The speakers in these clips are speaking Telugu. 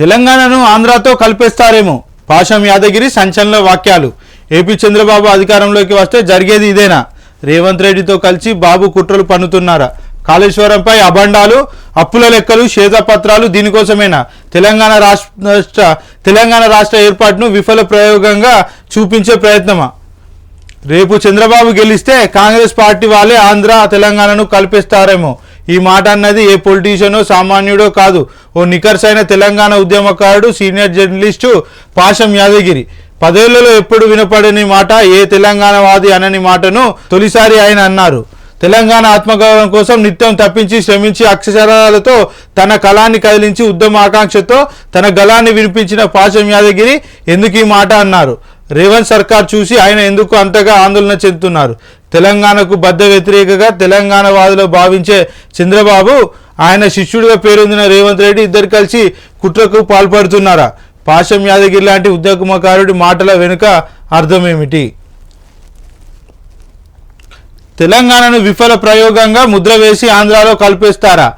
తెలంగాణను ఆంధ్రాతో కలిపేస్తారేమో పాషం యాదగిరి సంచలన వాక్యాలు. ఏపీ చంద్రబాబు అధికారంలోకి వస్తే జరిగేది ఇదేనా? రేవంత్ రెడ్డితో కలిసి బాబు కుట్రలు పన్నుతున్నారా? కాళేశ్వరంపై అబండాలు, అప్పుల లెక్కలు, శ్వేతపత్రాలు దీనికోసమేనా? తెలంగాణ రాష్ట్ర ఏర్పాటును విఫల ప్రయోగంగా చూపించే ప్రయత్నమా? రేపు చంద్రబాబు గెలిస్తే కాంగ్రెస్ పార్టీ వాళ్ళే ఆంధ్ర తెలంగాణను కలిపేస్తారేమో. ఈ మాట అన్నది ఏ పొలిటీషియనో సామాన్యుడో కాదు, ఓ నికర్సైన తెలంగాణ ఉద్యమకారుడు, సీనియర్ జర్నలిస్టు పాషం యాదగిరి. 10 ఏళ్లలో ఎప్పుడు వినపడని మాట, ఏ తెలంగాణవాది అనని మాటను తొలిసారి ఆయన అన్నారు. తెలంగాణ ఆత్మగౌరవం కోసం నిత్యం తప్పించి శ్రమించి అక్షరాలతో తన కళాన్ని కదిలించి ఉద్యమ ఆకాంక్షతో తన గళాన్ని వినిపించిన పాషం యాదగిరి ఎందుకు ఈ మాట అన్నారు? రేవంత్ సర్కార్ చూసి ఆయన ఎందుకు అంతగా ఆందోళన చెందుతున్నారు? తెలంగాణకు బద్ద వ్యతిరేకగా తెలంగాణ వాదులు భావించే చంద్రబాబు, ఆయన శిష్యుడిగా పేరొందిన రేవంత్ రెడ్డి ఇద్దరు కలిసి కుట్రకు పాల్పడుతున్నారా? పాషం యాదగిరి లాంటి ఉద్యమకారుడి మాటల వెనుక అర్థమేమిటి? తెలంగాణను విఫల ప్రయోగంగా ముద్ర వేసి ఆంధ్రాలో కలిపేస్తారా?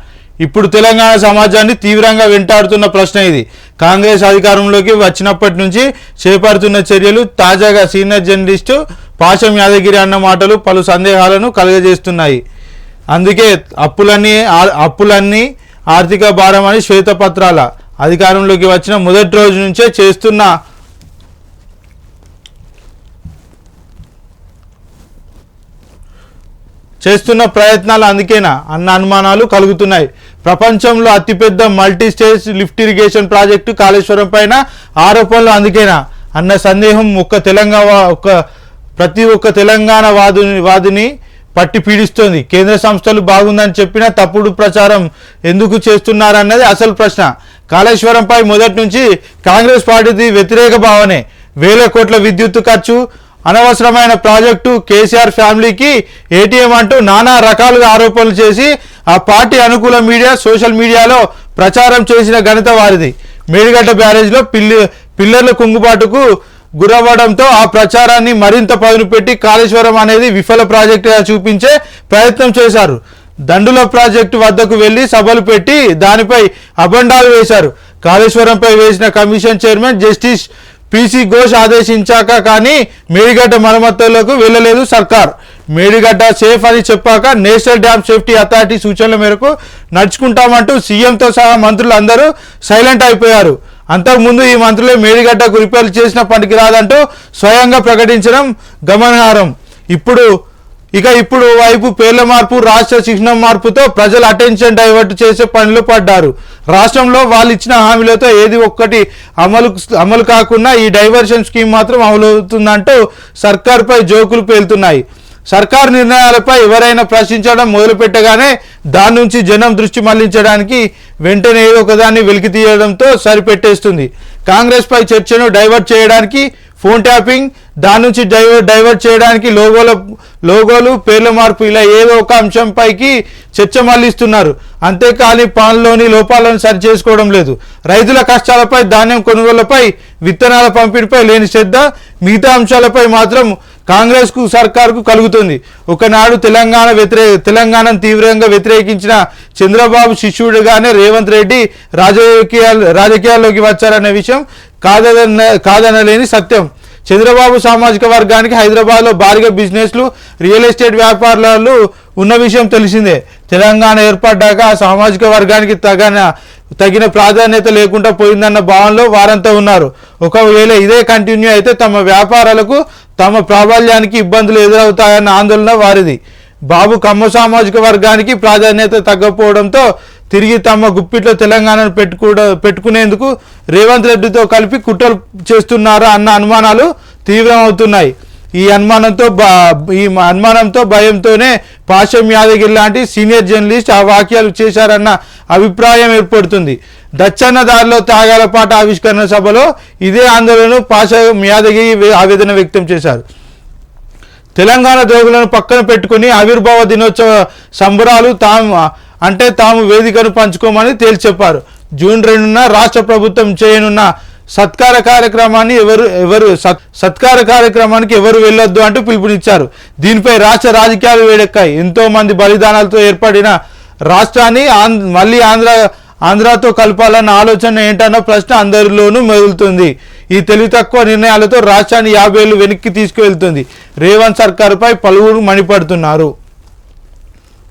ఇప్పుడు తెలంగాణ సమాజాన్ని తీవ్రంగా వెంటాడుతున్న ప్రశ్న ఇది. కాంగ్రెస్ అధికారంలోకి వచ్చినప్పటి నుంచి చేపడుతున్న చర్యలు తాజాగా సీనియర్ జర్నలిస్టు పాషం యాదగిరి అన్న మాటలు పలు సందేహాలను కలుగజేస్తున్నాయి. అందుకే అప్పులన్నీ ఆర్థిక భారమని శ్వేతపత్రాల అధికారంలోకి వచ్చిన మొదటి రోజు నుంచే చేస్తున్న ప్రయత్నాలు అందుకేనా అన్న అనుమానాలు కలుగుతున్నాయి. ప్రపంచంలో అతిపెద్ద multi stage lift irrigation project Kaleshwaram పైన ఆరోపణలు అందుకేనా అన్న సందేహం ప్రతి ఒక్క తెలంగాణ వాదిని పట్టి పీడిస్తోంది. కేంద్ర సంస్థలు బాగుందని చెప్పినా తప్పుడు ప్రచారం ఎందుకు చేస్తున్నారన్నది అసలు ప్రశ్న. కాళేశ్వరంపై మొదటి నుంచి కాంగ్రెస్ పార్టీది వ్యతిరేక భావనే. వేల కోట్ల విద్యుత్ ఖర్చు, అనవసరమైన ప్రాజెక్టు, కేసీఆర్ ఫ్యామిలీకి ఏటీఎం అంటూ నానా రకాలుగా ఆరోపణలు చేసి ఆ పార్టీ అనుకూల మీడియా, సోషల్ మీడియాలో ప్రచారం చేసిన ఘనత వారిది. మేడిగడ్డ బ్యారేజ్లో పిల్లర్ల కుంగుబాటుకు గురవ్వడంతో ఆ ప్రచారాన్ని మరింత పదును పెట్టి కాళేశ్వరం అనేది విఫల ప్రాజెక్టుగా చూపించే ప్రయత్నం చేశారు. దండుల ప్రాజెక్టు వద్దకు వెళ్లి సభలు పెట్టి దానిపై అబండాలు వేశారు. కాళేశ్వరంపై వేసిన commission chairman justice P C Ghosh ఆదేశించాక కానీ మేడిగడ్డ మరమ్మతులకు వెళ్ళలేదు సర్కార్. మేడిగడ్డ సేఫ్ అని చెప్పాక నేషనల్ డ్యామ్ సేఫ్టీ అథారిటీ సూచనల మేరకు నడుచుకుంటామంటూ సీఎంతో సహా మంత్రులు అందరూ సైలెంట్ అయిపోయారు. అంతకుముందు ఈ మంత్రులే మేడిగడ్డకు రిపేర్లు చేసిన పనికి రాదంటూ స్వయంగా ప్రకటించడం గమనార్హం. ఇప్పుడు వైపు పేర్ల మార్పు, రాష్ట్ర చిహ్నం మార్పుతో ప్రజల అటెన్షన్ డైవర్ట్ చేసే పనిలో పడ్డారు. రాష్ట్రంలో వాళ్ళు ఇచ్చిన హామీలతో ఏది ఒక్కటి అమలు కాకుండా ఈ డైవర్షన్ స్కీమ్ మాత్రం అమలవుతుందంటూ సర్కార్పై జోకులు పేలుతున్నాయి. సర్కార్ నిర్ణయాలపై ఎవరైనా ప్రశ్నించడం మొదలుపెట్టగానే దాని నుంచి జనం దృష్టి మళ్లించడానికి వెంటనే ఏదో ఒకదాన్ని వెలికి తీయడంతో సరిపెట్టేస్తుంది. కాంగ్రెస్ పై చర్చను డైవర్ట్ చేయడానికి ఫోన్ ట్యాపింగ్, దాని నుంచి డైవర్ట్ చేయడానికి లోగోలు, పేర్ల మార్పు, ఇలా ఏదో ఒక అంశంపైకి చర్చ మళ్లిస్తున్నారు. అంతేకాని పాలనలోని లోపాలను సరి చేసుకోవడం లేదు. రైతుల కష్టాలపై, ధాన్యం కొనుగోళ్లపై, విత్తనాల పంపిణీపై లేని శ్రద్ధ మిగతా అంశాలపై మాత్రం కాంగ్రెస్కు సర్కార్కు కలుగుతుంది. ఒకనాడు తెలంగాణను తీవ్రంగా వ్యతిరేకించిన చంద్రబాబు శిష్యుడిగానే రేవంత్ రెడ్డి రాజకీయాల్లోకి వచ్చారనే విషయం కాదనలేని సత్యం. చంద్రబాబు సామాజిక వర్గానికి హైదరాబాద్లో భారీగా బిజినెస్లు, రియల్ ఎస్టేట్ వ్యాపారాలు ఉన్న విషయం తెలిసిందే. తెలంగాణ ఏర్పడ్డాక ఆ సామాజిక వర్గానికి తగిన ప్రాధాన్యత లేకుండా పోయిందన్న భావనలో వారంతా ఉన్నారు. ఒకవేళ ఇదే కంటిన్యూ అయితే తమ వ్యాపారాలకు, తమ ప్రాబల్యానికి ఇబ్బందులు ఎదురవుతాయన్న ఆందోళన వారిది. బాబు కమ్మ సామాజిక వర్గానికి ప్రాధాన్యత తగ్గకపోవడంతో తిరిగి తమ గుప్పిట్లో తెలంగాణను పెట్టుకునేందుకు రేవంత్ రెడ్డితో కలిపి కుట్రలు చేస్తున్నారా అన్న అనుమానాలు తీవ్రమవుతున్నాయి. ఈ అనుమానంతో భయంతోనే పాషం యాదగిరి లాంటి సీనియర్ జర్నలిస్ట్ ఆ వ్యాఖ్యలు చేశారన్న అభిప్రాయం ఏర్పడుతుంది. దచ్చన్న దారిలో త్యాగాల పాట ఆవిష్కరణ సభలో ఇదే ఆందోళనను పాషం యాదగిరి ఆవేదన వ్యక్తం చేశారు. తెలంగాణ ద్రోగులను పక్కన పెట్టుకుని ఆవిర్భావ దినోత్సవ సంబరాలు తాము వేదికను పంచుకోమని తేల్చి చెప్పారు. జూన్ 2న రాష్ట్ర ప్రభుత్వం చేయనున్న సత్కార కార్యక్రమానికి ఎవరు వెళ్ళొద్దు అంటూ పిలుపునిచ్చారు. దీనిపై రాష్ట్ర రాజకీయాలు వేడెక్కాయి. ఎంతో మంది బలిదానాలతో ఏర్పడిన రాష్ట్రాన్ని మళ్ళీ ఆంధ్రాతో కలపాలన్న ఆలోచన ఏంటన్న ప్రశ్న అందరిలోనూ మెదులుతుంది. ఈ తెలివి తక్కువ నిర్ణయాలతో రాష్ట్రాన్ని 50 ఏళ్లు వెనక్కి తీసుకువెళ్తుంది. రేవంత్ సర్కారుపై పలువురు మండిపడుతున్నారు.